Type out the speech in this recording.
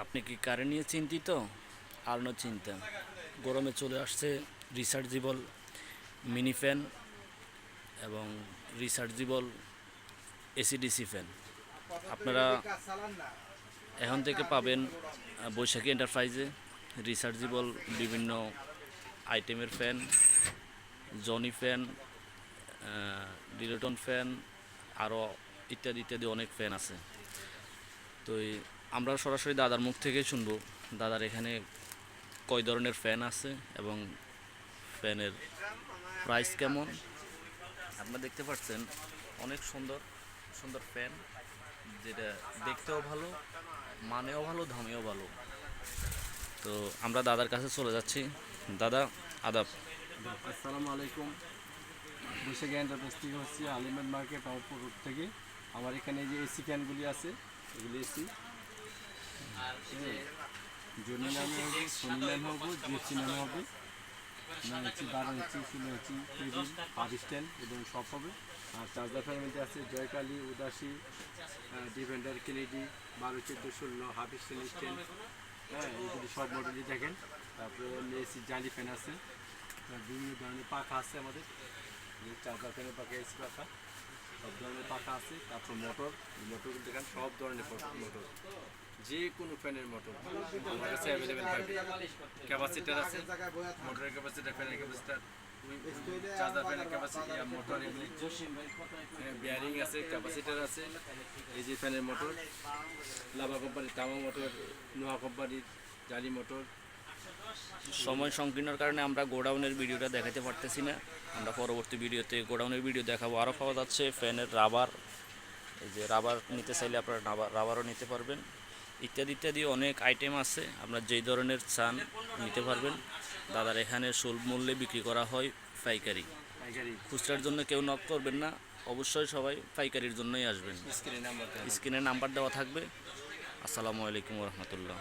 আপনি কি কারেন্ট নিয়ে চিন্তিত? আর নো চিন্তা, গরমে চলে আসছে রিচার্জেবল মিনি ফ্যান এবং রিচার্জেবল এসিডিসি ফ্যান। আপনারা এখন থেকে পাবেন বৈশাখী এন্টারপ্রাইজে রিচার্জেবল বিভিন্ন আইটেমের ফ্যান, জনি ফ্যান, ডিলেটন ফ্যান, আরও ইত্যাদি ইত্যাদি অনেক ফ্যান আছে। তো আমরা সরাসরি দাদার মুখ থেকেই শুনবো দাদার এখানে কয় ধরনের ফ্যান আছে এবং ফ্যানের প্রাইস কেমন। আপনারা দেখতে পাচ্ছেন অনেক সুন্দর সুন্দর ফ্যান, যেটা দেখতেও ভালো, মানেও ভালো, দামেও ভালো। তো আমরা দাদার কাছে চলে যাচ্ছি। দাদা আদাব। আসসালামু আলাইকুম। বৈশাখী এন্টারপ্রাইজ থেকে হচ্ছে আলিমেন্ট মার্কেট পাওয়ারপুর রোড থেকে। আমার এখানে যে এসি ফ্যানগুলি আছে, এগুলি এসি জনি নামে হবে, সোনি নামে হবে, জিএসসি নামে হবে, 9 ইঞ্চি, 12 ইঞ্চি, 16 ইঞ্চি, টেবিল, হাফ স্ট্যান্ড এবং সব হবে। আর চার্জার ফ্যানের মধ্যে আছে জয়কালী, উদাসী, defender, Kennedy, 12, 14, 16 half stand stand. হ্যাঁ, এগুলি সব মডেলই দেখেন। তারপরে এসি জালি ফ্যান আছে, বিভিন্ন ধরনের পাখা আছে আমাদের, চার্জার ফ্যানের পাখা, এসি পাখা, সব ধরনের পাখা আছে। তারপর মোটরগুলো দেখেন, সব ধরনের মোটর, যে কোনো ফ্যানের মোটর আমার কাছে অ্যাভেলেবেল পাবে। ক্যাপাসিটার আছে, মোটরের ক্যাপাসিটার, ফ্যানের ক্যাপাসিটার, চার্জার ফ্যানের ক্যাপাসিটি, মোটর এগুলি, বিয়ারিং আছে, ক্যাপাসিটার আছে। এই যে ফ্যানের মোটর, লাভা কোম্পানির তামা মোটর, নোয়া কোম্পানির জালি মোটর। সময় সংকীর্ণর কারণে আমরা গোডাউনের ভিডিওটা দেখাতে পারতেছি না। আমরা পরবর্তী ভিডিওতে গোডাউনের ভিডিও দেখাবো। আরও পাওয়া যাচ্ছে ফ্যানের রাবার, এই যে রাবার নিতে চাইলে আপনারা রাবারও নিতে পারবেন। ইত্যাদি ইত্যাদি অনেক আইটেম আছে, আপনার যেই ধরনের চান নিতে পারবেন। দাদার এখানে সুলভ মূল্যে বিক্রি করা হয় পাইকারি। খুচরার জন্য কেউ নক করবেন না, অবশ্যই সবাই পাইকারির জন্যই আসবেন। স্ক্রিনে নাম্বার দেওয়া থাকবে। আসসালামু আলাইকুম রহমতুল্লাহ।